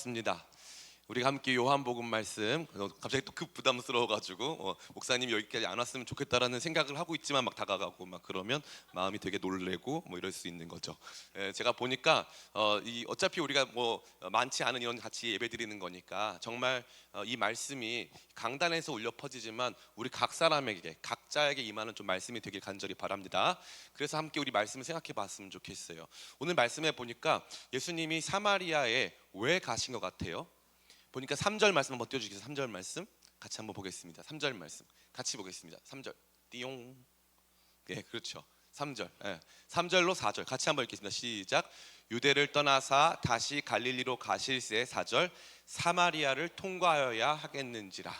습니다. 우리가 함께 요한복음 말씀, 갑자기 또 급 부담스러워가지고 목사님이 여기까지 안 왔으면 좋겠다라는 생각을 하고 있지만 막 다가가고 막 그러면 마음이 되게 놀래고 뭐 이럴 수 있는 거죠. 제가 보니까 어차피 우리가 뭐 많지 않은 이런 같이 예배드리는 거니까 정말 이 말씀이 강단에서 울려 퍼지지만 우리 각 사람에게 각자에게 임하는 좀 말씀이 되길 간절히 바랍니다. 그래서 함께 우리 말씀을 생각해 봤으면 좋겠어요. 오늘 말씀에 보니까 예수님이 사마리아에 왜 가신 것 같아요? 보니까 3절 말씀 한번 띄워주시겠어요? 3절 말씀 같이 한번 보겠습니다. 3절 말씀 같이 보겠습니다. 3절 띠용. 네, 그렇죠. 3절. 3절로 4절 같이 한번 읽겠습니다. 시작. 유대를 떠나사 다시 갈릴리로 가실새 4절 사마리아를 통과하여야 하겠는지라.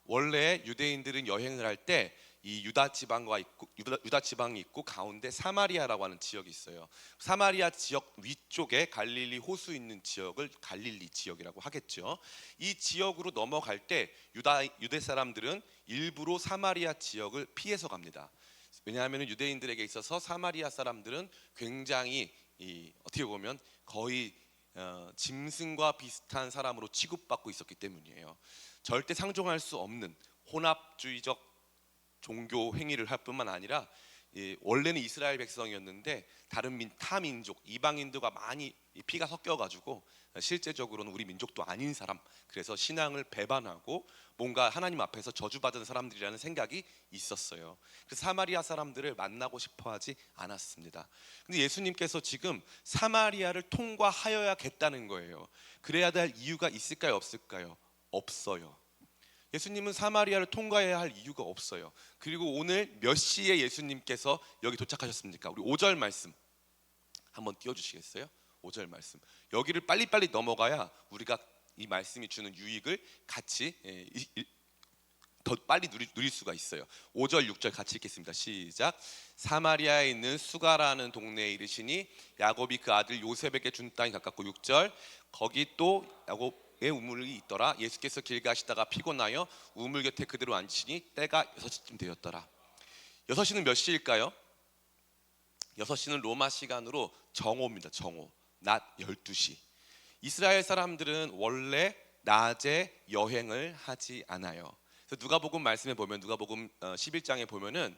원래 유대인들은 여행을 할 때 이 유다 지방이 있고 가운데 사마리아라고 하는 지역이 있어요. 사마리아 지역 위쪽에 갈릴리 호수 있는 지역을 갈릴리 지역이라고 하겠죠. 이 지역으로 넘어갈 때 유대 사람들은 일부러 사마리아 지역을 피해서 갑니다. 왜냐하면 유대인들에게 있어서 사마리아 사람들은 굉장히 어떻게 보면 거의 짐승과 비슷한 사람으로 취급받고 있었기 때문이에요. 절대 상종할 수 없는 혼합주의적 종교 행위를 할 뿐만 아니라 원래는 이스라엘 백성이었는데 다른 타 민족 이방인들과 많이 피가 섞여가지고 실제적으로는 우리 민족도 아닌 사람, 그래서 신앙을 배반하고 뭔가 하나님 앞에서 저주받은 사람들이라는 생각이 있었어요. 그래서 사마리아 사람들을 만나고 싶어하지 않았습니다. 근데 예수님께서 지금 사마리아를 통과하여야겠다는 거예요. 그래야 될 이유가 있을까요, 없을까요? 없어요. 예수님은 사마리아를 통과해야 할 이유가 없어요. 그리고 오늘 몇 시에 예수님께서 여기 도착하셨습니까? 우리 5절 말씀 한번 띄워주시겠어요? 5절 말씀. 여기를 빨리빨리 넘어가야 우리가 이 말씀이 주는 유익을 같이 더 빨리 누릴 수가 있어요. 5절 6절 같이 읽겠습니다. 시작. 사마리아에 있는 수가라는 동네에 이르시니 야곱이 그 아들 요셉에게 준 땅이 가깝고 6절 거기 또 야곱의 우물이 있더라. 예수께서 길 가시다가 피곤하여 우물 곁에 그대로 앉으시니 때가 6시쯤 되었더라. 6시는 몇 시일까요? 6시는 로마 시간으로 정오입니다. 정오. 낮 12시. 이스라엘 사람들은 원래 낮에 여행을 하지 않아요. 그래서 누가복음 말씀에 보면 누가복음 11장에 보면은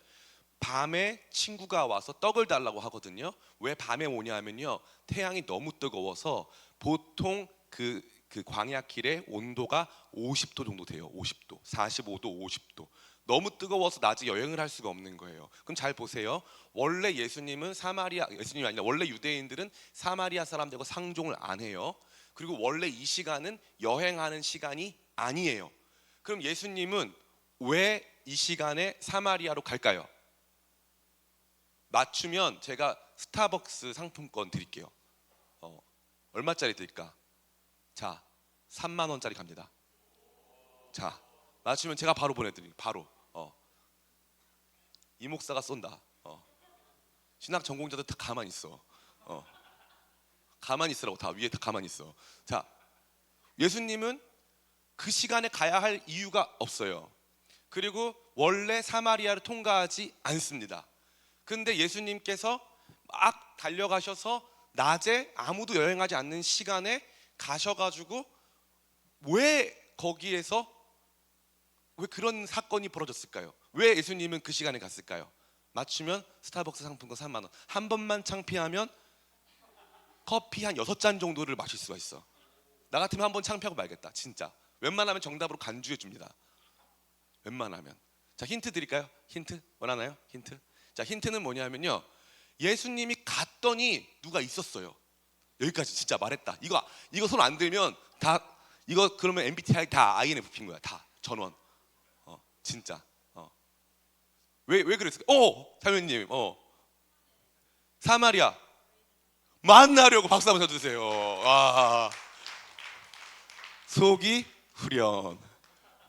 밤에 친구가 와서 떡을 달라고 하거든요. 왜 밤에 오냐 하면요, 태양이 너무 뜨거워서 보통 그 광야길의 온도가 50도 정도 돼요. 50도, 45도, 50도. 너무 뜨거워서 낮에 여행을 할 수가 없는 거예요. 그럼 잘 보세요. 원래 예수님이 아니라 원래 유대인들은 사마리아 사람들과 상종을 안 해요. 그리고 원래 이 시간은 여행하는 시간이 아니에요. 그럼 예수님은 왜 이 시간에 사마리아로 갈까요? 맞추면 제가 스타벅스 상품권 드릴게요. 얼마짜리 드릴까? 자, 3만 원짜리 갑니다. 자, 맞추면 제가 바로 보내드릴게요. 바로. 이 목사가 쏜다. 신학 전공자들 다 가만히 있어. 가만히 있으라고. 다 위에 다 가만히 있어. 자, 예수님은 그 시간에 가야 할 이유가 없어요. 그리고 원래 사마리아를 통과하지 않습니다. 근데 예수님께서 막 달려가셔서 낮에 아무도 여행하지 않는 시간에 가셔가지고 왜 거기에서 왜 그런 사건이 벌어졌을까요? 왜 예수님은 그 시간에 갔을까요? 맞추면 스타벅스 상품권 3만 원. 한 번만 창피하면 커피 한 6잔 정도를 마실 수가 있어. 나 같으면 한 번 창피하고 말겠다. 진짜. 웬만하면 정답으로 간주해 줍니다. 웬만하면. 자, 힌트 드릴까요? 힌트 원하나요? 힌트. 자, 힌트는 뭐냐면요, 예수님이 갔더니 누가 있었어요. 여기까지 진짜 말했다. 이거 손 안 들면 다 이거 그러면 MBTI 다 INFP인 거야. 다 전원. 진짜. 왜 그랬을까? 사모님. 사마리아 만나려고 박수 한번 쳐주세요. 와. 속이 후련.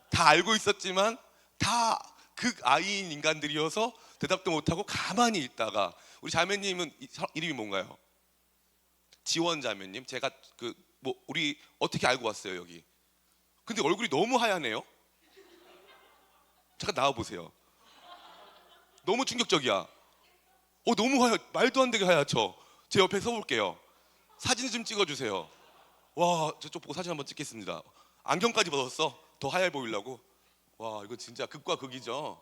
다 알고 있었지만 다 극아이인 인간들이어서 대답도 못하고 가만히 있다가, 우리 자매님은 이름이 뭔가요? 지원 자매님. 제가 우리 어떻게 알고 왔어요 여기? 근데 얼굴이 너무 하얗네요. 잠깐 나와 보세요. 너무 충격적이야. 너무 하얗. 말도 안 되게 하얗죠. 제 옆에 서볼게요. 사진 좀 찍어주세요. 와, 저쪽 보고 사진 한번 찍겠습니다. 안경까지 벗었어. 더 하얘 보이려고. 와, 이거 진짜 극과 극이죠.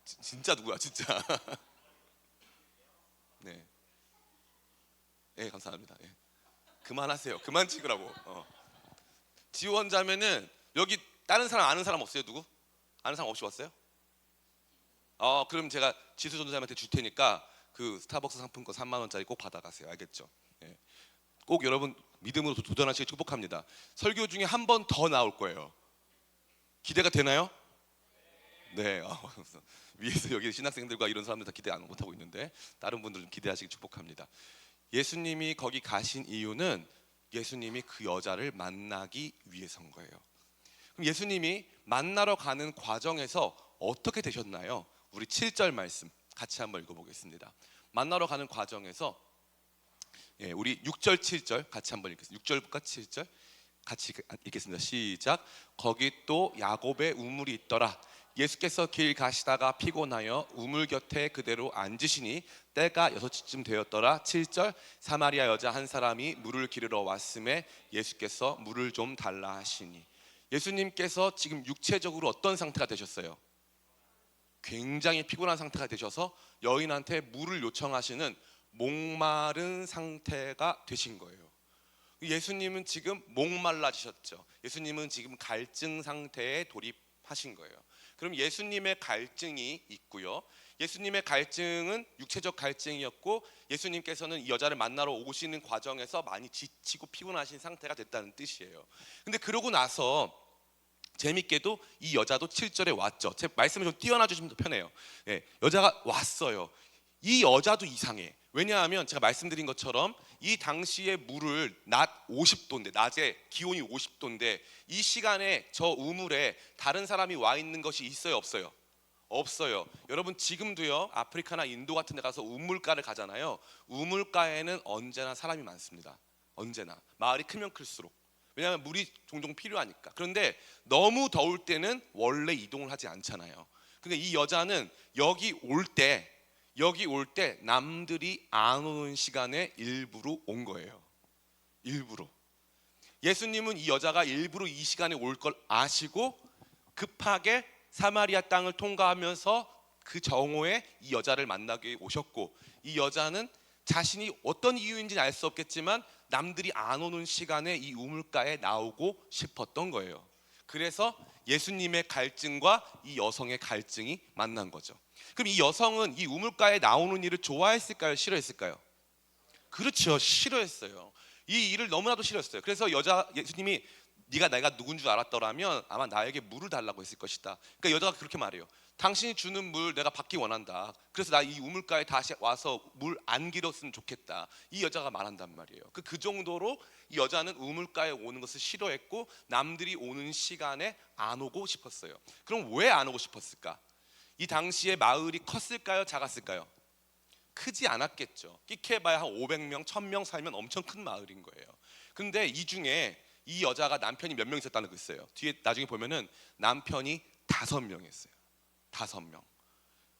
진짜 누구야, 진짜. 네, 네, 감사합니다. 예. 그만하세요. 그만 찍으라고. 지원자면은 여기 다른 사람 아는 사람 없어요? 누구? 아는 사람 없이 왔어요? 그럼 제가 지수 전도사님한테 줄 테니까 그 스타벅스 상품권 3만 원짜리 꼭 받아가세요. 알겠죠? 예. 꼭 여러분 믿음으로 도전하시길 축복합니다. 설교 중에 한 번 더 나올 거예요. 기대가 되나요? 네. 위에서 여기 신학생들과 이런 사람들 다 기대 안 못하고 있는데 다른 분들 좀 기대하시길 축복합니다. 예수님이 거기 가신 이유는 예수님이 그 여자를 만나기 위해서인 거예요. 그럼 예수님이 만나러 가는 과정에서 어떻게 되셨나요? 우리 7절 말씀 같이 한번 읽어보겠습니다. 만나러 가는 과정에서 우리 6절 7절 같이 한번 읽겠습니다. 6절과 7절 같이 읽겠습니다. 시작. 거기 또 야곱의 우물이 있더라. 예수께서 길 가시다가 피곤하여 우물 곁에 그대로 앉으시니 때가 6시쯤 되었더라. 7절. 사마리아 여자 한 사람이 물을 기르러 왔음에 예수께서 물을 좀 달라 하시니. 예수님께서 지금 육체적으로 어떤 상태가 되셨어요? 굉장히 피곤한 상태가 되셔서 여인한테 물을 요청하시는 목마른 상태가 되신 거예요. 예수님은 지금 목말라지셨죠. 예수님은 지금 갈증 상태에 돌입하신 거예요. 그럼 예수님의 갈증이 있고요. 예수님의 갈증은 육체적 갈증이었고 예수님께서는 이 여자를 만나러 오시는 과정에서 많이 지치고 피곤하신 상태가 됐다는 뜻이에요. 근데 그러고 나서 재밌게도 이 여자도 7절에 왔죠. 제 말씀을 좀 띄워놔 주시면 더 편해요. 여자가 왔어요. 이 여자도 이상해. 왜냐하면 제가 말씀드린 것처럼 이 당시에 물을 낮 50도인데 낮에 기온이 50도인데 이 시간에 저 우물에 다른 사람이 와 있는 것이 있어요, 없어요? 없어요. 여러분 지금도요 아프리카나 인도 같은 데 가서 우물가를 가잖아요. 우물가에는 언제나 사람이 많습니다. 언제나 마을이 크면 클수록. 왜냐하면 물이 종종 필요하니까. 그런데 너무 더울 때는 원래 이동을 하지 않잖아요. 그러니까 이 여자는 여기 올 때 남들이 안 오는 시간에 일부러 온 거예요. 일부러. 예수님은 이 여자가 일부러 이 시간에 올 걸 아시고 급하게 사마리아 땅을 통과하면서 그 정오에 이 여자를 만나게 오셨고 이 여자는 자신이 어떤 이유인지는 알 수 없겠지만 남들이 안 오는 시간에 이 우물가에 나오고 싶었던 거예요. 그래서 예수님의 갈증과 이 여성의 갈증이 만난 거죠. 그럼 이 여성은 이 우물가에 나오는 일을 좋아했을까요? 싫어했을까요? 그렇죠. 싫어했어요. 이 일을 너무나도 싫어했어요. 그래서 예수님이 네가 내가 누군 줄 알았더라면 아마 나에게 물을 달라고 했을 것이다. 그러니까 여자가 그렇게 말해요. 당신이 주는 물 내가 받기 원한다. 그래서 나 이 우물가에 다시 와서 물 안 길었으면 좋겠다. 이 여자가 말한단 말이에요. 그 정도로 이 여자는 우물가에 오는 것을 싫어했고 남들이 오는 시간에 안 오고 싶었어요. 그럼 왜 안 오고 싶었을까? 이 당시에 마을이 컸을까요? 작았을까요? 크지 않았겠죠. 끼케봐야 한 500명, 1000명 살면 엄청 큰 마을인 거예요. 근데 이 중에 이 여자가 남편이 몇 명 있었다는 거 있어요. 뒤에 나중에 보면은 남편이 5명이었어요. 5명.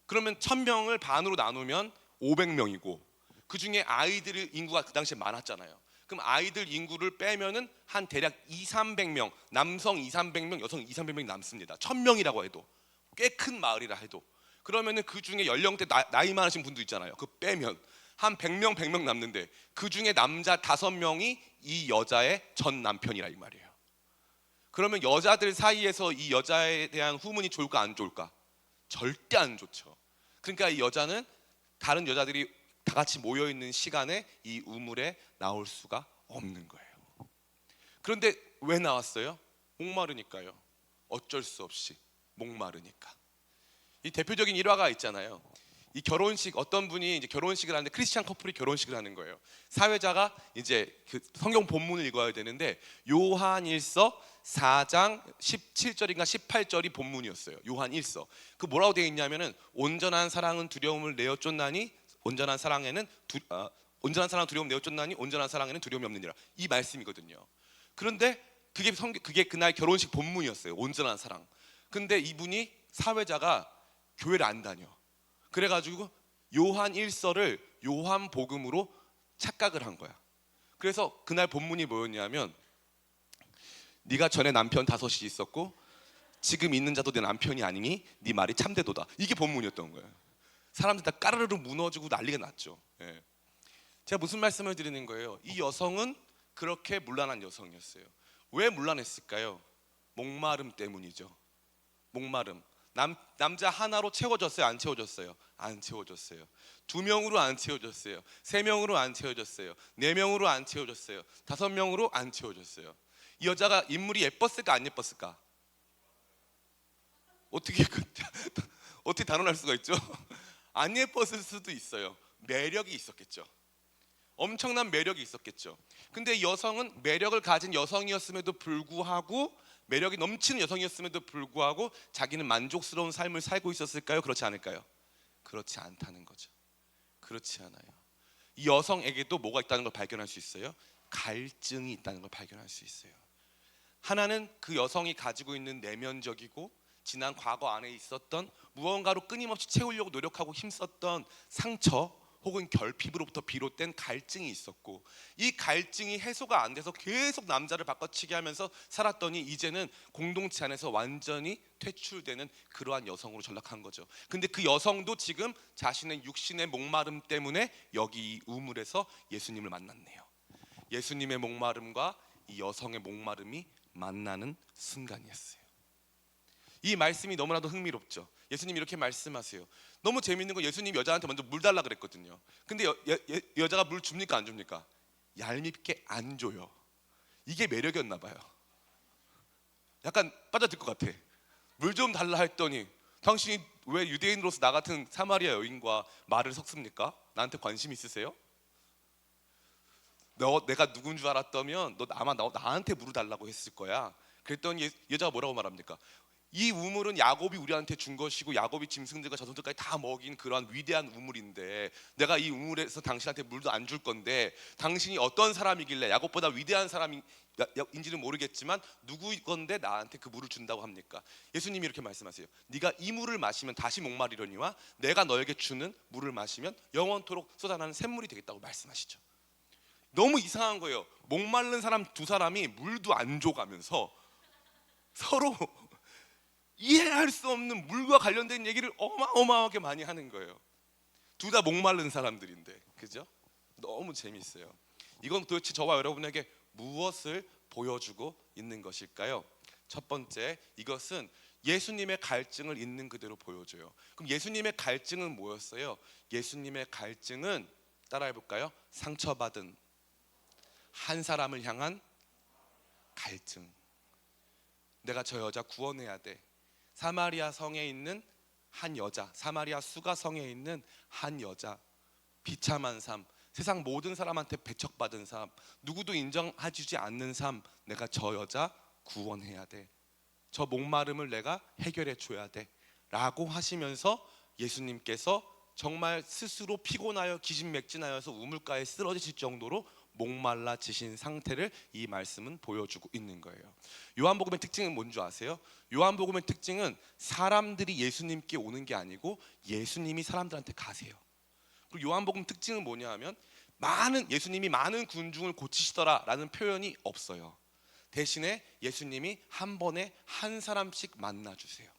그러면 1000명을 반으로 나누면 500명이고 그 중에 아이들 인구가 그 당시에 많았잖아요. 그럼 아이들 인구를 빼면은 한 대략 200~300명, 남성 200~300명, 여성 200~300명이 남습니다. 1000명이라고 해도 꽤 큰 마을이라 해도. 그러면은 그 중에 연령대 나이 많으신 분도 있잖아요. 그 빼면 한 100명 남는데 그 중에 남자 5명이 이 여자의 전 남편이라 이 말이에요. 그러면 여자들 사이에서 이 여자에 대한 후문이 좋을까 안 좋을까? 절대 안 좋죠. 그러니까 이 여자는 다른 여자들이 다 같이 모여 있는 시간에 이 우물에 나올 수가 없는 거예요. 그런데 왜 나왔어요? 목마르니까요. 어쩔 수 없이 목마르니까. 이 대표적인 일화가 있잖아요. 이 결혼식 어떤 분이 이제 결혼식을 하는데 크리스찬 커플이 결혼식을 하는 거예요. 사회자가 이제 그 성경 본문을 읽어야 되는데 요한일서 4장 17절인가 18절이 본문이었어요. 요한일서. 그 뭐라고 되어 있냐면은 온전한 사랑은 두려움을 내어 쫓나니 온전한 사랑은 두려움 내어 쫓나니 온전한 사랑에는 두려움이 없느니라. 이 말씀이거든요. 그런데 그게 그날 결혼식 본문이었어요. 온전한 사랑. 근데 이분이 사회자가 교회를 안 다녀. 그래가지고 요한 1서를 요한 복음으로 착각을 한 거야. 그래서 그날 본문이 뭐였냐면 네가 전에 남편 5이 있었고 지금 있는 자도 내 남편이 아니니 네 말이 참되도다. 이게 본문이었던 거예요. 사람들 다 까르르 무너지고 난리가 났죠. 예. 제가 무슨 말씀을 드리는 거예요? 이 여성은 그렇게 문란한 여성이었어요. 왜 문란했을까요? 목마름 때문이죠. 목마름. 남자 하나로 채워졌어요? 안 채워졌어요? 안 채워졌어요. 2명으로 안 채워졌어요. 3명으로 안 채워졌어요. 4명으로 안 채워졌어요. 5명으로 안 채워졌어요. 이 여자가 인물이 예뻤을까 안 예뻤을까? 어떻게 어떻게 단언할 수가 있죠? 안 예뻤을 수도 있어요. 매력이 있었겠죠. 엄청난 매력이 있었겠죠. 근데 이 여성은 매력을 가진 여성이었음에도 불구하고, 매력이 넘치는 여성이었음에도 불구하고 자기는 만족스러운 삶을 살고 있었을까요? 그렇지 않을까요? 그렇지 않다는 거죠. 그렇지 않아요. 이 여성에게도 뭐가 있다는 걸 발견할 수 있어요. 갈증이 있다는 걸 발견할 수 있어요. 하나는 그 여성이 가지고 있는 내면적이고 지난 과거 안에 있었던 무언가로 끊임없이 채우려고 노력하고 힘썼던 상처 혹은 결핍으로부터 비롯된 갈증이 있었고, 이 갈증이 해소가 안 돼서 계속 남자를 바꿔치기 하면서 살았더니 이제는 공동체 안에서 완전히 퇴출되는 그러한 여성으로 전락한 거죠. 근데 그 여성도 지금 자신의 육신의 목마름 때문에 여기 이 우물에서 예수님을 만났네요. 예수님의 목마름과 이 여성의 목마름이 만나는 순간이었어요. 이 말씀이 너무나도 흥미롭죠. 예수님이 이렇게 말씀하세요. 너무 재밌는 건 예수님이 여자한테 먼저 물 달라 그랬거든요. 근데 여자가 물 줍니까 안 줍니까? 얄밉게 안 줘요. 이게 매력이었나 봐요. 약간 빠져들 것 같아. 물 좀 달라 했더니 당신이 왜 유대인으로서 나 같은 사마리아 여인과 말을 섞습니까? 나한테 관심 있으세요? 내가 누군 줄 알았다면 너 아마 나한테 물을 달라고 했을 거야. 그랬더니 여자가 뭐라고 말합니까? 이 우물은 야곱이 우리한테 준 것이고 야곱이 짐승들과 자손들까지 다 먹인 그러한 위대한 우물인데 내가 이 우물에서 당신한테 물도 안 줄 건데 당신이 어떤 사람이길래 야곱보다 위대한 사람인지는 모르겠지만 누구 건데 나한테 그 물을 준다고 합니까? 예수님이 이렇게 말씀하세요. 네가 이 물을 마시면 다시 목마르려니와 내가 너에게 주는 물을 마시면 영원토록 쏟아나는 샘물이 되겠다고 말씀하시죠. 너무 이상한 거예요. 목마른 사람 두 사람이 물도 안 줘가면서 서로 이해할 수 없는 물과 관련된 얘기를 어마어마하게 많이 하는 거예요. 둘 다 목마른 사람들인데, 그죠? 너무 재밌어요. 이건 도대체 저와 여러분에게 무엇을 보여주고 있는 것일까요? 첫 번째, 이것은 예수님의 갈증을 있는 그대로 보여줘요. 그럼 예수님의 갈증은 뭐였어요? 예수님의 갈증은 따라해볼까요? 상처받은 한 사람을 향한 갈증. 내가 저 여자 구원해야 돼. 사마리아 성에 있는 한 여자, 사마리아 수가 성에 있는 한 여자, 비참한 삶, 세상 모든 사람한테 배척받은 삶, 누구도 인정해주지 않는 삶, 내가 저 여자 구원해야 돼. 저 목마름을 내가 해결해 줘야 돼 라고 하시면서 예수님께서 정말 스스로 피곤하여 기진맥진하여서 우물가에 쓰러지실 정도로 목말라지신 상태를 이 말씀은 보여주고 있는 거예요. 요한복음의 특징은 뭔지 아세요? 요한복음의 특징은 사람들이 예수님께 오는 게 아니고 예수님이 사람들한테 가세요. 그리고 요한복음 특징은 뭐냐 하면 예수님이 많은 군중을 고치시더라 라는 표현이 없어요. 대신에 예수님이 한 번에 한 사람씩 만나주세요.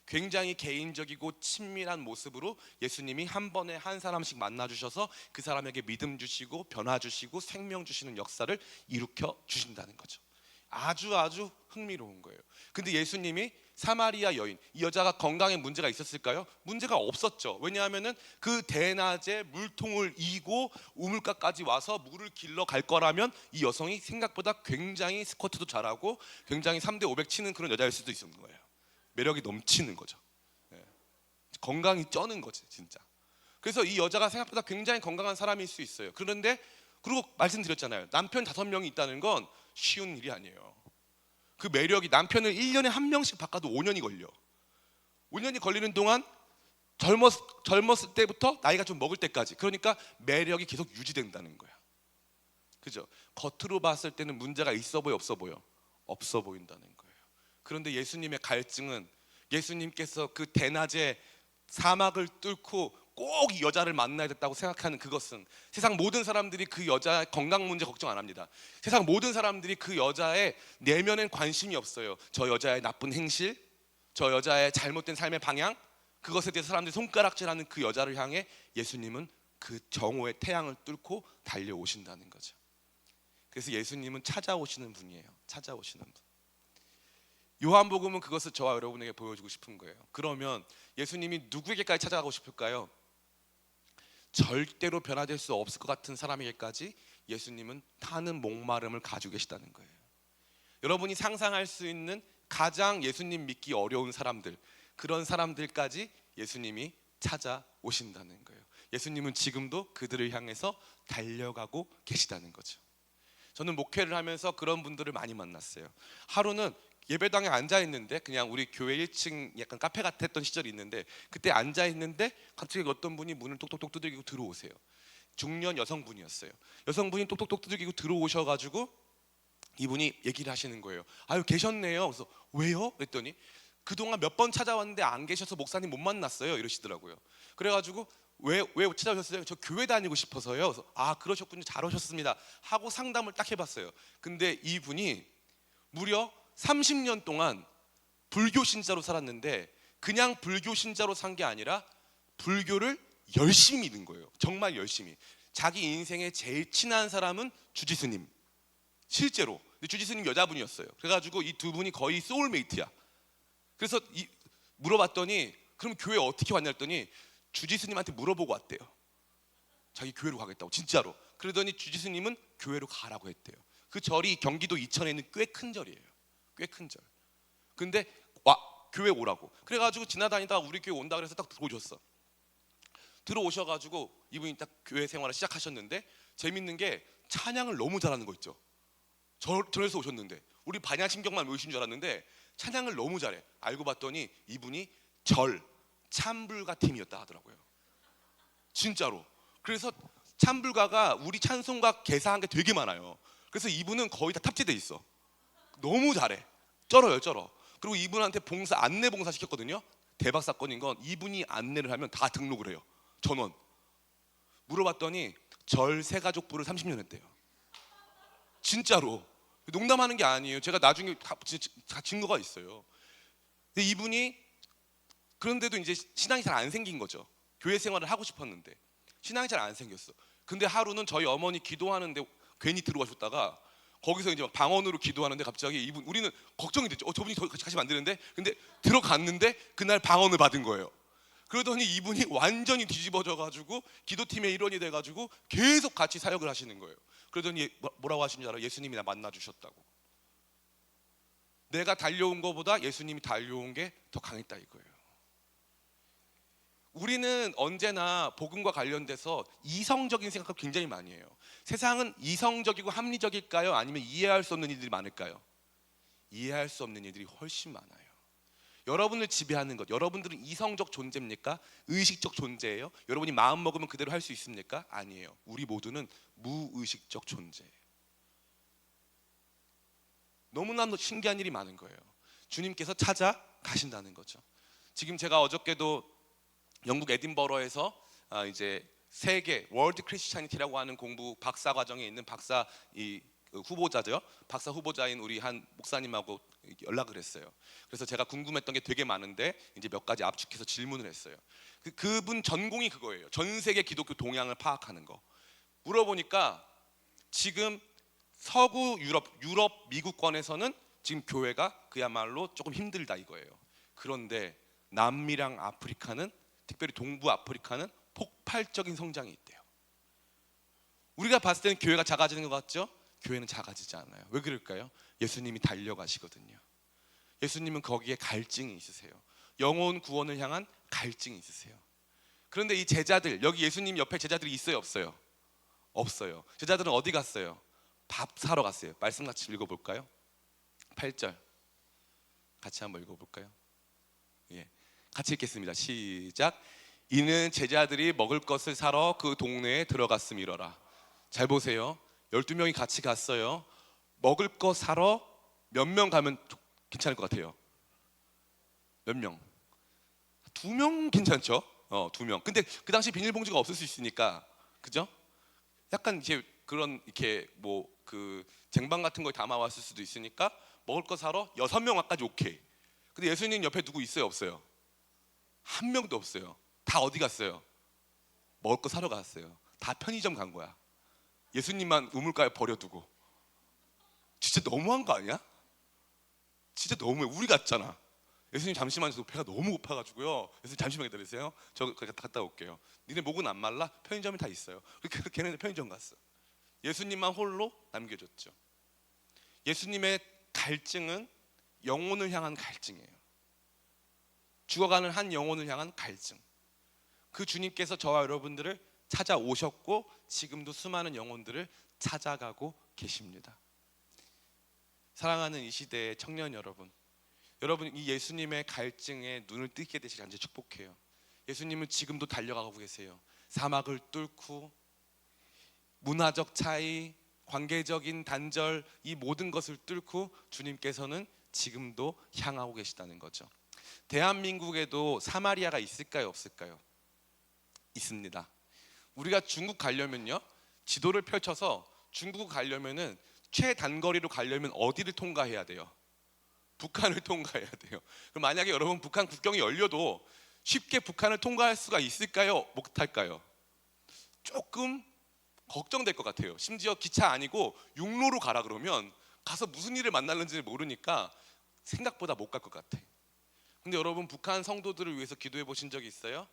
굉장히 개인적이고 친밀한 모습으로 예수님이 한 번에 한 사람씩 만나주셔서 그 사람에게 믿음 주시고 변화 주시고 생명 주시는 역사를 일으켜 주신다는 거죠. 아주 흥미로운 거예요. 근데 예수님이 사마리아 여인, 이 여자가 건강에 문제가 있었을까요? 문제가 없었죠. 왜냐하면 그 대낮에 물통을 이고 우물가까지 와서 물을 길러 갈 거라면 이 여성이 생각보다 굉장히 스쿼트도 잘하고 굉장히 3대 500 치는 그런 여자일 수도 있었는 거예요. 매력이 넘치는 거죠. 건강이 쩌는 거지 진짜. 그래서 이 여자가 생각보다 굉장히 건강한 사람일 수 있어요. 그런데 그리고 말씀드렸잖아요. 남편 5명이 있다는 건 쉬운 일이 아니에요. 그 매력이 남편을 1년에 한 명씩 바꿔도 5년이 걸려. 5년이 걸리는 동안 젊었을 때부터 나이가 좀 먹을 때까지, 그러니까 매력이 계속 유지된다는 거야. 그죠? 겉으로 봤을 때는 문제가 있어 보여 없어 보여? 없어 보인다는 거예요. 그런데 예수님의 갈증은 예수님께서 그 대낮에 사막을 뚫고 꼭 이 여자를 만나야 됐다고 생각하는 그것은, 세상 모든 사람들이 그 여자의 건강 문제 걱정 안 합니다. 세상 모든 사람들이 그 여자의 내면엔 관심이 없어요. 저 여자의 나쁜 행실, 저 여자의 잘못된 삶의 방향, 그것에 대해서 사람들이 손가락질하는 그 여자를 향해 예수님은 그 정오의 태양을 뚫고 달려오신다는 거죠. 그래서 예수님은 찾아오시는 분이에요. 찾아오시는 분. 요한복음은 그것을 저와 여러분에게 보여주고 싶은 거예요. 그러면 예수님이 누구에게까지 찾아가고 싶을까요? 절대로 변화될 수 없을 것 같은 사람에게까지 예수님은 타는 목마름을 가지고 계시다는 거예요. 여러분이 상상할 수 있는 가장 예수님 믿기 어려운 사람들, 그런 사람들까지 예수님이 찾아오신다는 거예요. 예수님은 지금도 그들을 향해서 달려가고 계시다는 거죠. 저는 목회를 하면서 그런 분들을 많이 만났어요. 하루는 예배당에 앉아 있는데, 그냥 우리 교회 1층 약간 카페 같았던 시절이 있는데, 그때 앉아 있는데 갑자기 어떤 분이 문을 똑똑똑 두들기고 들어오세요. 중년 여성분이었어요. 여성분이 똑똑똑 두들기고 들어오셔가지고 이분이 얘기를 하시는 거예요. 아유, 계셨네요. 그래서 왜요? 그랬더니 그동안 몇 번 찾아왔는데 안 계셔서 목사님 못 만났어요, 이러시더라고요. 그래가지고 왜 찾아오셨어요? 저 교회 다니고 싶어서요. 그래서 아, 그러셨군요. 잘 오셨습니다 하고 상담을 딱 해봤어요. 근데 이분이 무려 30년 동안 불교 신자로 살았는데, 그냥 불교 신자로 산 게 아니라 불교를 열심히 믿는 거예요. 정말 열심히. 자기 인생에 제일 친한 사람은 주지스님, 실제로. 근데 주지스님 여자분이었어요. 그래가지고 이 두 분이 거의 소울메이트야. 그래서 물어봤더니 그럼 교회 어떻게 왔냐 했더니 주지스님한테 물어보고 왔대요. 자기 교회로 가겠다고, 진짜로. 그러더니 주지스님은 교회로 가라고 했대요. 그 절이 경기도 이천에 있는 꽤 큰 절이에요. 꽤 큰 절. 근데 교회 오라고. 그래가지고 지나다니다가 우리 교회 온다 그래서 딱 들어오셨어. 들어오셔가지고 이분이 딱 교회 생활을 시작하셨는데, 재밌는 게 찬양을 너무 잘하는 거 있죠. 절에서 오셨는데 우리 반야신경만 모이신 줄 알았는데 찬양을 너무 잘해. 알고 봤더니 이분이 참불가 팀이었다 하더라고요. 진짜로. 그래서 참불가가 우리 찬송가 개사한 게 되게 많아요. 그래서 이분은 거의 다 탑재돼 있어. 너무 잘해. 쩔어. 그리고 이분한테 안내 봉사 시켰거든요. 대박 사건인 건 이분이 안내를 하면 다 등록을 해요. 전원. 물어봤더니 절 새가족부를 30년 했대요. 진짜로. 농담하는 게 아니에요. 제가 나중에 다 증거가 있어요. 근데 이분이, 그런데도 이제 신앙이 잘 안 생긴 거죠. 교회 생활을 하고 싶었는데 신앙이 잘 안 생겼어. 근데 하루는 저희 어머니 기도하는데 괜히 들어가셨다가 거기서 이제 방언으로 기도하는데 갑자기 우리는 걱정이 됐죠. 저분이 같이 가시면 안 되는데. 근데 들어갔는데 그날 방언을 받은 거예요. 그러더니 이분이 완전히 뒤집어져 가지고 기도팀의 일원이 돼 가지고 계속 같이 사역을 하시는 거예요. 그러더니 뭐라고 하신 줄 알아요? 예수님이 나 만나 주셨다고. 내가 달려온 것보다 예수님이 달려온 게 더 강했다 이거예요. 우리는 언제나 복음과 관련돼서 이성적인 생각을 굉장히 많이 해요. 세상은 이성적이고 합리적일까요? 아니면 이해할 수 없는 일들이 많을까요? 이해할 수 없는 일들이 훨씬 많아요. 여러분을 지배하는 것, 여러분들은 이성적 존재입니까? 의식적 존재예요? 여러분이 마음 먹으면 그대로 할 수 있습니까? 아니에요. 우리 모두는 무의식적 존재예요. 너무나 신기한 일이 많은 거예요. 주님께서 찾아가신다는 거죠. 지금 제가 어저께도 영국 에딘버러에서 이제 세계 월드 크리스찬이티라고 하는 공부 박사 과정에 있는 박사 후보자죠. 박사 후보자인 우리 한 목사님하고 연락을 했어요. 그래서 제가 궁금했던 게 되게 많은데 이제 몇 가지 압축해서 질문을 했어요. 그분 전공이 그거예요. 전 세계 기독교 동향을 파악하는 거. 물어보니까 지금 서구 유럽 미국권에서는 지금 교회가 그야말로 조금 힘들다 이거예요. 그런데 남미랑 아프리카는, 특별히 동부 아프리카는 폭발적인 성장이 있대요. 우리가 봤을 때는 교회가 작아지는 것 같죠? 교회는 작아지지 않아요. 왜 그럴까요? 예수님이 달려가시거든요. 예수님은 거기에 갈증이 있으세요. 영혼 구원을 향한 갈증이 있으세요. 그런데 이 제자들, 여기 예수님 옆에 제자들이 있어요, 없어요? 없어요. 제자들은 어디 갔어요? 밥 사러 갔어요. 말씀 같이 읽어볼까요? 8절 같이 한번 읽어볼까요? 예, 같이 읽겠습니다. 시작. 이는 제자들이 먹을 것을 사러 그 동네에 들어갔음이러라. 잘 보세요. 12명이 같이 갔어요. 먹을 거 사러 몇 명 가면 괜찮을 것 같아요? 몇 명? 2명 괜찮죠? 두 명. 근데 그 당시 비닐봉지가 없을 수 있으니까, 그죠? 약간 이제 그런 이렇게 뭐 그 쟁반 같은 거에 담아왔을 수도 있으니까 먹을 거 사러 6명까지 오케이. 근데 예수님 옆에 누구 있어요, 없어요? 한 명도 없어요. 다 어디 갔어요? 먹을 거 사러 갔어요. 다 편의점 간 거야. 예수님만 우물가에 버려두고. 진짜 너무한 거 아니야? 진짜 너무해. 우리 같잖아. 예수님 잠시만, 저 배가 너무 고파가지고요. 예수님 잠시만 기다리세요. 저 갔다 올게요. 니네 목은 안 말라? 편의점이 다 있어요. 그래서 걔네들 편의점 갔어. 예수님만 홀로 남겨줬죠. 예수님의 갈증은 영혼을 향한 갈증이에요. 죽어가는 한 영혼을 향한 갈증. 그 주님께서 저와 여러분들을 찾아오셨고 지금도 수많은 영혼들을 찾아가고 계십니다. 사랑하는 이 시대의 청년 여러분, 여러분 이 예수님의 갈증에 눈을 뜨게 되시길 간절히 축복해요. 예수님은 지금도 달려가고 계세요. 사막을 뚫고 문화적 차이, 관계적인 단절, 이 모든 것을 뚫고 주님께서는 지금도 향하고 계시다는 거죠. 대한민국에도 사마리아가 있을까요, 없을까요? 있습니다. 우리가 중국 가려면요, 지도를 펼쳐서 중국 가려면은 최단거리로 가려면 어디를 통과해야 돼요? 북한을 통과해야 돼요. 그럼 만약에 여러분 북한 국경이 열려도 쉽게 북한을 통과할 수가 있을까요? 못할까요? 조금 걱정될 것 같아요. 심지어 기차 아니고 육로로 가라 그러면 가서 무슨 일을 만날는지 모르니까 생각보다 못 갈 것 같아. 근데 여러분 북한 성도들을 위해서 기도해 보신 적이 있어요?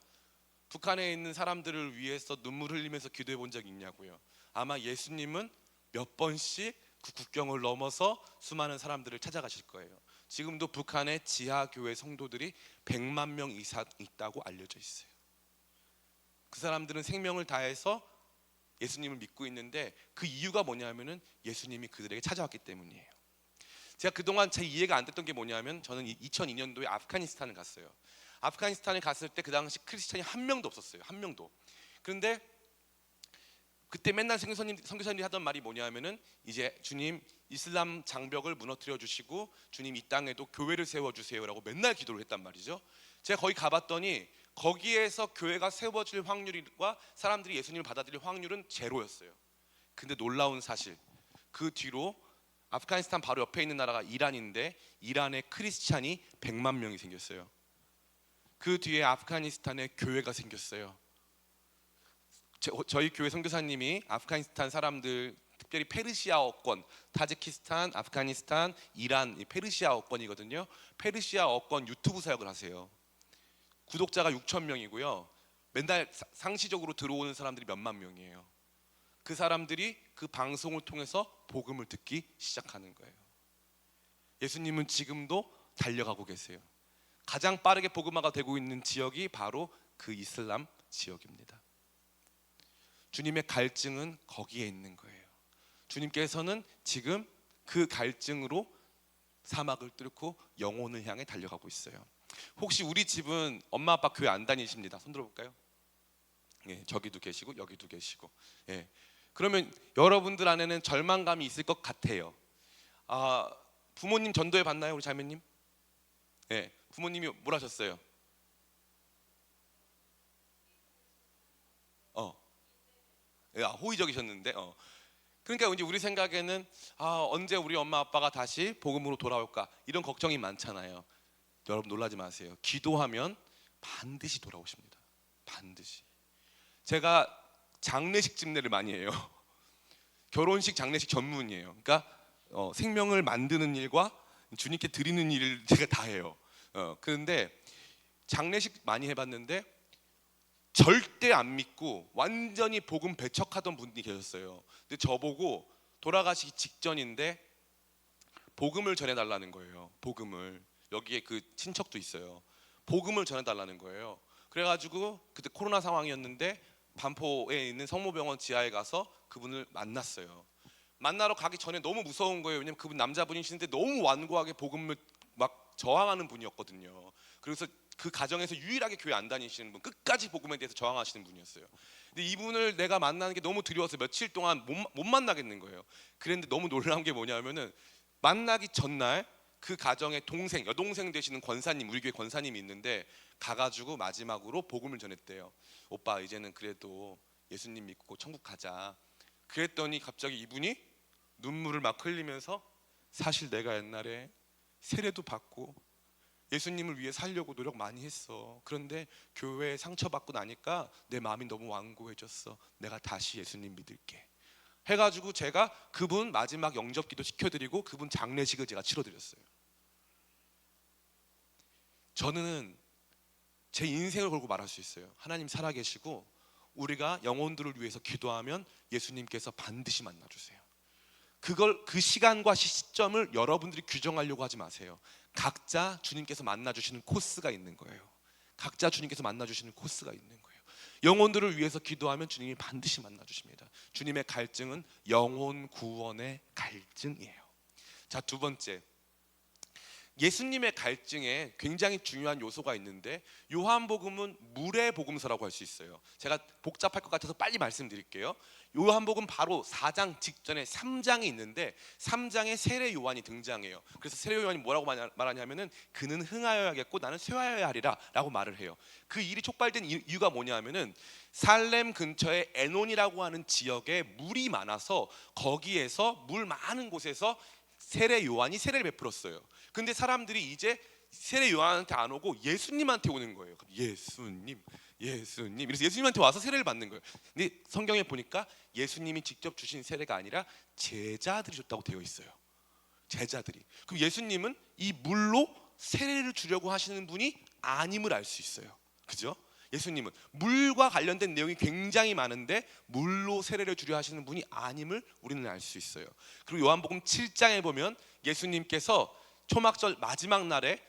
북한에 있는 사람들을 위해서 눈물 흘리면서 기도해 본 적이 있냐고요? 아마 예수님은 몇 번씩 그 국경을 넘어서 수많은 사람들을 찾아가실 거예요. 지금도 북한의 지하교회 성도들이 100만 명 이상 있다고 알려져 있어요. 그 사람들은 생명을 다해서 예수님을 믿고 있는데 그 이유가 뭐냐면은 예수님이 그들에게 찾아왔기 때문이에요. 제가 그동안 제 이해가 안 됐던 게 뭐냐면 저는 2002년도에 아프가니스탄을 갔어요. 아프가니스탄에 갔을 때 그 당시 크리스찬이 한 명도 없었어요. 한 명도. 그런데 그때 맨날 선교사님들이 하던 말이 뭐냐면은 이제 주님 이슬람 장벽을 무너뜨려 주시고 주님 이 땅에도 교회를 세워 주세요라고 맨날 기도를 했단 말이죠. 제가 거기 가봤더니 거기에서 교회가 세워질 확률과 사람들이 예수님을 받아들일 확률은 제로였어요. 근데 놀라운 사실, 그 뒤로 아프가니스탄 바로 옆에 있는 나라가 이란인데 이란에 크리스찬이 100만 명이 생겼어요. 그 뒤에 아프가니스탄에 교회가 생겼어요. 저희 교회 선교사님이 아프가니스탄 사람들, 특별히 페르시아어권, 타지키스탄, 아프가니스탄, 이란, 페르시아어권이거든요. 페르시아어권 유튜브 사역을 하세요. 구독자가 6천 명이고요. 맨날 상시적으로 들어오는 사람들이 몇만 명이에요. 그 사람들이 그 방송을 통해서 복음을 듣기 시작하는 거예요. 예수님은 지금도 달려가고 계세요. 가장 빠르게 복음화가 되고 있는 지역이 바로 그 이슬람 지역입니다. 주님의 갈증은 거기에 있는 거예요. 주님께서는 지금 그 갈증으로 사막을 뚫고 영혼을 향해 달려가고 있어요. 혹시 우리 집은 엄마 아빠 교회 안 다니십니다. 손 들어볼까요? 예, 저기도 계시고 여기도 계시고. 예. 그러면 여러분들 안에는 절망감이 있을 것 같아요. 부모님 전도회 봤나요, 우리 자매님? 예, 부모님이 뭘 하셨어요? 호의적이셨는데. 그러니까 이제 우리 생각에는 언제 우리 엄마 아빠가 다시 복음으로 돌아올까 이런 걱정이 많잖아요. 여러분 놀라지 마세요. 기도하면 반드시 돌아오십니다. 반드시. 제가 장례식 집례를 많이 해요. 결혼식 장례식 전문이에요. 그러니까 생명을 만드는 일과 주님께 드리는 일을 제가 다 해요. 그런데 장례식 많이 해봤는데 절대 안 믿고 완전히 복음 배척하던 분이 계셨어요. 근데 저보고 돌아가시기 직전인데 복음을 전해달라는 거예요. 복음을. 여기에 그 친척도 있어요. 복음을 전해달라는 거예요. 그래가지고 그때 코로나 상황이었는데 반포에 있는 성모병원 지하에 가서 그분을 만났어요. 만나러 가기 전에 너무 무서운 거예요. 왜냐면 그분 남자분이시는데 너무 완고하게 복음을 막 저항하는 분이었거든요. 그래서 그 가정에서 유일하게 교회 안 다니시는 분, 끝까지 복음에 대해서 저항하시는 분이었어요. 근데 이분을 내가 만나는 게 너무 두려워서 며칠 동안 못 만나겠는 거예요. 그랬는데 너무 놀라운 게 뭐냐면은 만나기 전날 그 가정의 동생, 여동생 되시는 권사님, 우리 교회 권사님이 있는데 가가지고 마지막으로 복음을 전했대요. 오빠 이제는 그래도 예수님 믿고 천국 가자. 그랬더니 갑자기 이분이 눈물을 막 흘리면서 사실 내가 옛날에 세례도 받고 예수님을 위해 살려고 노력 많이 했어. 그런데 교회에 상처받고 나니까 내 마음이 너무 완고해졌어. 내가 다시 예수님 믿을게 해가지고 제가 그분 마지막 영접기도 시켜드리고 그분 장례식을 제가 치러드렸어요. 저는 제 인생을 걸고 말할 수 있어요. 하나님 살아계시고 우리가 영혼들을 위해서 기도하면 예수님께서 반드시 만나주세요. 그 시간과 시점을 여러분들이 규정하려고 하지 마세요. 각자 주님께서 만나주시는 코스가 있는 거예요. 각자 주님께서 만나주시는 코스가 있는 거예요. 영혼들을 위해서 기도하면 주님이 반드시 만나주십니다. 주님의 갈증은 영혼 구원의 갈증이에요. 자, 두 번째, 예수님의 갈증에 굉장히 중요한 요소가 있는데 요한복음은 물의 복음서라고 할 수 있어요. 제가 복잡할 것 같아서 빨리 말씀드릴게요. 요한복음 바로 4장 직전에 3장이 있는데 3장에 세례 요한이 등장해요. 그래서 세례 요한이 뭐라고 말하냐면은 그는 흥하여야겠고 나는 쇠하여야 하리라 라고 말을 해요. 그 일이 촉발된 이유가 뭐냐면은 살렘 근처에 에논이라고 하는 지역에 물이 많아서 거기에서 물 많은 곳에서 세례 요한이 세례를 베풀었어요. 근데 사람들이 이제 세례 요한한테 안 오고 예수님한테 오는 거예요. 예수님 그래서 예수님한테 와서 세례를 받는 거예요. 근데 성경에 보니까 예수님이 직접 주신 세례가 아니라 제자들이 줬다고 되어 있어요. 제자들이. 그럼 예수님은 이 물로 세례를 주려고 하시는 분이 아님을 알 수 있어요. 그죠? 예수님은 물과 관련된 내용이 굉장히 많은데 물로 세례를 주려 하시는 분이 아님을 우리는 알 수 있어요. 그리고 요한복음 7장에 보면 예수님께서 초막절 마지막 날에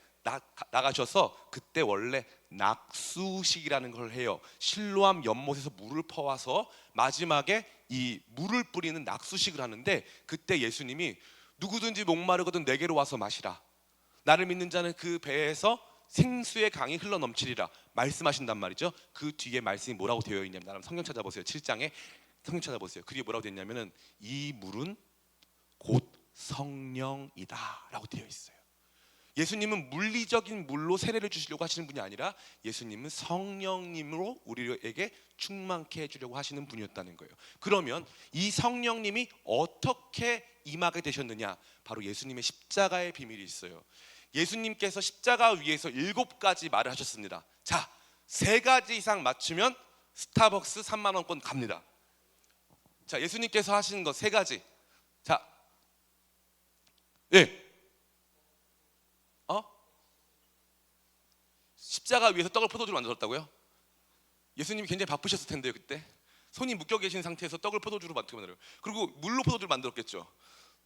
나가셔서 그때 원래 낙수식이라는 걸 해요. 실로암 연못에서 물을 퍼와서 마지막에 이 물을 뿌리는 낙수식을 하는데 그때 예수님이 누구든지 목마르거든 내게로 와서 마시라. 나를 믿는 자는 그 배에서 생수의 강이 흘러 넘치리라 말씀하신단 말이죠. 그 뒤에 말씀이 뭐라고 되어 있냐면 나랑 성경 찾아보세요. 7장에 성경 찾아보세요. 그 뒤에 뭐라고 되어 있냐면은 이 물은 곧 성령이다 라고 되어 있어요. 예수님은 물리적인 물로 세례를 주시려고 하시는 분이 아니라 예수님은 성령님으로 우리에게 충만케 해주려고 하시는 분이었다는 거예요. 그러면 이 성령님이 어떻게 임하게 되셨느냐? 바로 예수님의 십자가의 비밀이 있어요. 예수님께서 십자가 위에서 7가지 말을 하셨습니다. 자, 3가지 이상 맞추면 스타벅스 3만 원권 갑니다. 자, 예수님께서 하시는 거 3가지. 자, 예. 십자가 위에서 떡을 포도주로 만들었다고요? 예수님이 굉장히 바쁘셨을 텐데요. 그때 손이 묶여 계신 상태에서 떡을 포도주로 만들어요. 그리고 물로 포도주를 만들었겠죠.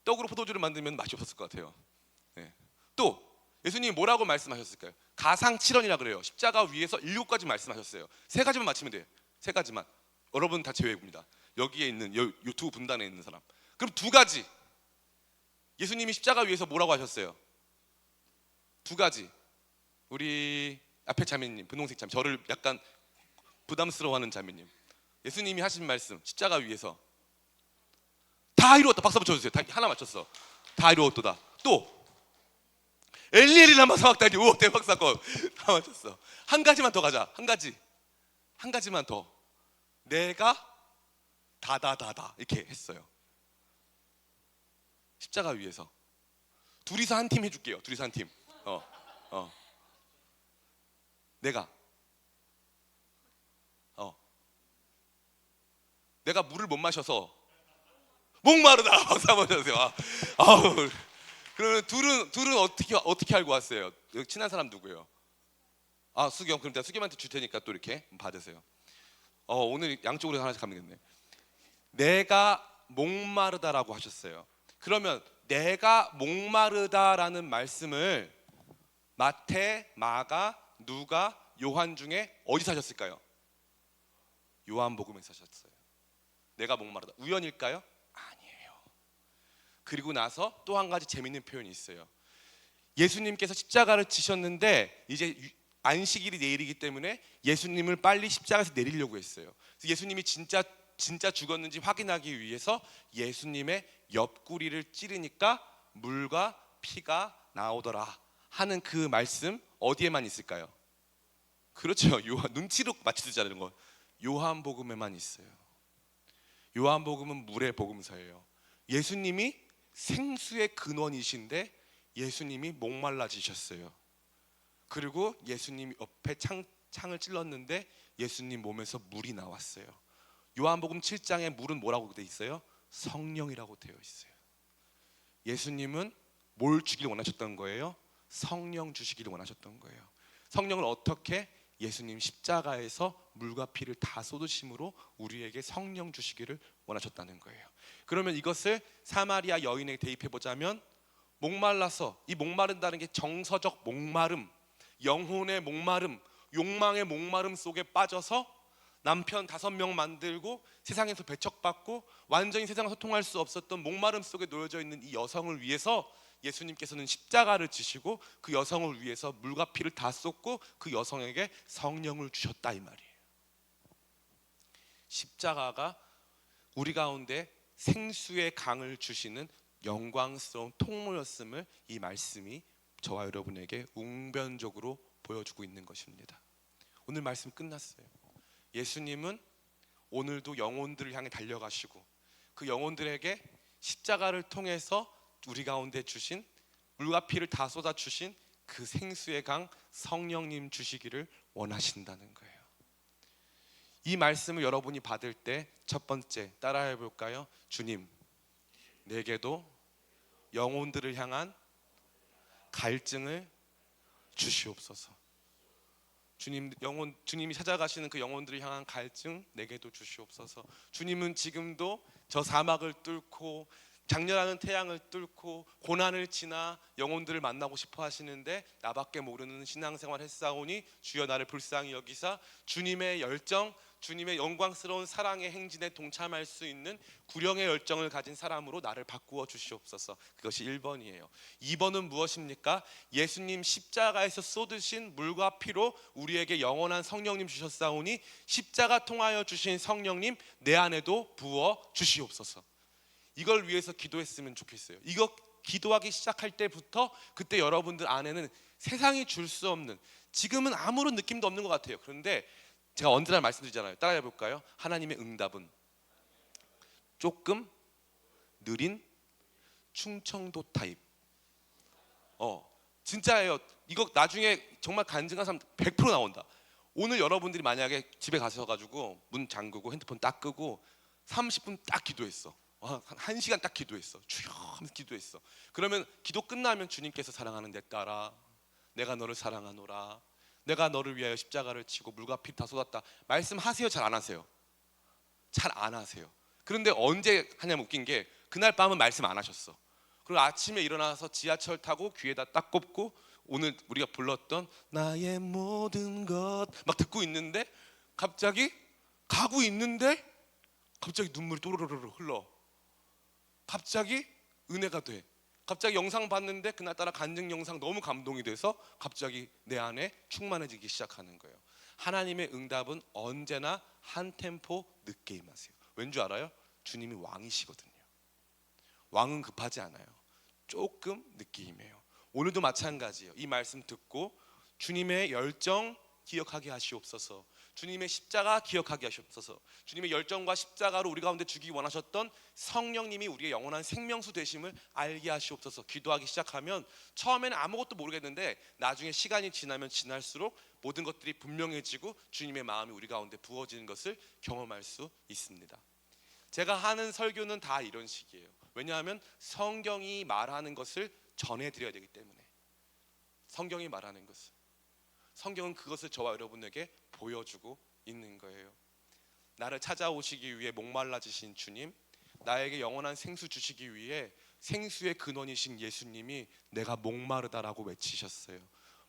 떡으로 포도주를 만들면 맛이 없었을 것 같아요. 네. 또 예수님이 뭐라고 말씀하셨을까요? 가상칠언이라 그래요. 십자가 위에서 7가지 말씀하셨어요. 3가지만 맞히면 돼요. 3가지만. 여러분 다 제외입니다. 여기에 있는 유튜브 분단에 있는 사람. 그럼 2가지. 예수님이 십자가 위에서 뭐라고 하셨어요? 2가지. 우리 앞에 자매님, 분홍색 자매, 저를 약간 부담스러워하는 자매님, 예수님이 하신 말씀 십자가 위에서 다 이루었다. 박수 한번 쳐주세요. 다 하나 맞췄어. 다 이루었도다. 또 엘리엘이 라마 사박다니. 오, 대박 사건. 다 맞췄어. 한 가지만 더 가자. 한 가지만 더. 내가 다다다다 이렇게 했어요. 십자가 위에서 둘이서 한 팀 해줄게요. 둘이서 한 팀. 내가 물을 못 마셔서 목마르다. 박수 한번 쳐주세요. 그러면 둘은 어떻게 알고 왔어요? 여기 친한 사람 누구예요? 수겸. 그럼 내가 수겸한테 줄 테니까 또 이렇게 받으세요. 오늘 양쪽으로 하나씩 가면 되겠네. 내가 목마르다라고 하셨어요. 그러면 내가 목마르다라는 말씀을 마태, 마가, 누가, 요한 중에 어디서 하셨을까요? 요한복음에서 하셨어요. 내가 목마르다. 우연일까요? 아니에요. 그리고 나서 또 한 가지 재밌는 표현이 있어요. 예수님께서 십자가를 지셨는데 이제 안식일이 내일이기 때문에 예수님을 빨리 십자가에서 내리려고 했어요. 그래서 예수님이 진짜 죽었는지 확인하기 위해서 예수님의 옆구리를 찌르니까 물과 피가 나오더라 하는 그 말씀 어디에만 있을까요? 그렇죠. 눈치로 맞추잖아요. 거. 요한복음에만 있어요. 요한복음은 물의 복음서예요. 예수님이 생수의 근원이신데 예수님이 목말라지셨어요. 그리고 예수님 옆에 창을 찔렀는데 예수님 몸에서 물이 나왔어요. 요한복음 7장에 물은 뭐라고 되어 있어요? 성령이라고 되어 있어요. 예수님은 뭘 주기를 원하셨던 거예요? 성령 주시기를 원하셨던 거예요. 성령을 어떻게? 예수님 십자가에서 물과 피를 다 쏟으심으로 우리에게 성령 주시기를 원하셨다는 거예요. 그러면 이것을 사마리아 여인에게 대입해 보자면, 목말라서, 이 목마른다는 게 정서적 목마름, 영혼의 목마름, 욕망의 목마름 속에 빠져서 남편 5명 만들고 세상에서 배척받고 완전히 세상과 소통할 수 없었던 목마름 속에 놓여져 있는 이 여성을 위해서 예수님께서는 십자가를 지시고 그 여성을 위해서 물과 피를 다 쏟고 그 여성에게 성령을 주셨다 이 말이에요. 십자가가 우리 가운데 생수의 강을 주시는 영광스러운 통로였음을 이 말씀이 저와 여러분에게 웅변적으로 보여주고 있는 것입니다. 오늘 말씀 끝났어요. 예수님은 오늘도 영혼들을 향해 달려가시고 그 영혼들에게 십자가를 통해서 우리 가운데 주신 물과 피를 다 쏟아 주신 그 생수의 강 성령님 주시기를 원하신다는 거예요. 이 말씀을 여러분이 받을 때 첫 번째 따라해 볼까요? 주님, 내게도 영혼들을 향한 갈증을 주시옵소서. 주님이 찾아가시는 그 영혼들을 향한 갈증 내게도 주시옵소서. 주님은 지금도 저 사막을 뚫고 장렬하는 태양을 뚫고 고난을 지나 영혼들을 만나고 싶어 하시는데 나밖에 모르는 신앙생활 했사오니 주여 나를 불쌍히 여기사 주님의 열정, 주님의 영광스러운 사랑의 행진에 동참할 수 있는 구령의 열정을 가진 사람으로 나를 바꾸어 주시옵소서. 그것이 1번이에요. 2번은 무엇입니까? 예수님 십자가에서 쏟으신 물과 피로 우리에게 영원한 성령님 주셨사오니 십자가 통하여 주신 성령님 내 안에도 부어 주시옵소서. 이걸 위해서 기도했으면 좋겠어요. 이거 기도하기 시작할 때부터 그때 여러분들 안에는 세상이 줄 수 없는, 지금은 아무런 느낌도 없는 것 같아요. 그런데 제가 언제나 말씀드리잖아요. 따라해 볼까요? 하나님의 응답은 조금 느린 충청도 타입. 진짜예요. 이거 나중에 정말 간증한 사람 100% 나온다. 오늘 여러분들이 만약에 집에 가셔가지고 문 잠그고 핸드폰 딱 끄고 30분 딱 기도했어. 한 1시간 딱 기도했어. 주여 하면서 기도했어. 그러면 기도 끝나면 주님께서 사랑하는 내 딸아, 내가 너를 사랑하노라, 내가 너를 위하여 십자가를 치고 물과 피 다 쏟았다 말씀하세요? 잘 안 하세요? 잘 안 하세요. 그런데 언제 하냐면 웃긴 게 그날 밤은 말씀 안 하셨어. 그리고 아침에 일어나서 지하철 타고 귀에다 딱 꼽고 오늘 우리가 불렀던 나의 모든 것 막 듣고 있는데 갑자기 가고 있는데 갑자기 눈물이 또르르르 흘러. 갑자기 은혜가 돼. 갑자기 영상 봤는데 그날따라 간증 영상 너무 감동이 돼서 갑자기 내 안에 충만해지기 시작하는 거예요. 하나님의 응답은 언제나 한 템포 늦게 임하세요. 왠 줄 알아요? 주님이 왕이시거든요. 왕은 급하지 않아요. 조금 늦게 임해요. 오늘도 마찬가지예요. 이 말씀 듣고 주님의 열정 기억하게 하시옵소서. 주님의 십자가 기억하게 하시옵소서. 주님의 열정과 십자가로 우리 가운데 주기 원하셨던 성령님이 우리의 영원한 생명수 되심을 알게 하시옵소서. 기도하기 시작하면 처음에는 아무것도 모르겠는데 나중에 시간이 지나면 지날수록 모든 것들이 분명해지고 주님의 마음이 우리 가운데 부어지는 것을 경험할 수 있습니다. 제가 하는 설교는 다 이런 식이에요. 왜냐하면 성경이 말하는 것을 전해드려야 되기 때문에. 성경이 말하는 것을, 성경은 그것을 저와 여러분에게 보여주고 있는 거예요. 나를 찾아오시기 위해 목말라지신 주님, 나에게 영원한 생수 주시기 위해 생수의 근원이신 예수님이 내가 목마르다라고 외치셨어요.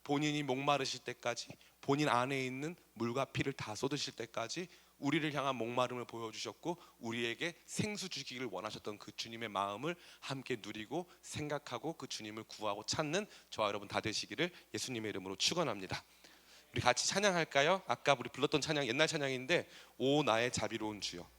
본인이 목마르실 때까지, 본인 안에 있는 물과 피를 다 쏟으실 때까지 우리를 향한 목마름을 보여주셨고 우리에게 생수 주기를 원하셨던 그 주님의 마음을 함께 누리고 생각하고 그 주님을 구하고 찾는 저와 여러분 다 되시기를 예수님의 이름으로 축원합니다. 우리 같이 찬양할까요? 아까 우리 불렀던 찬양 옛날 찬양인데 오 나의 자비로운 주여.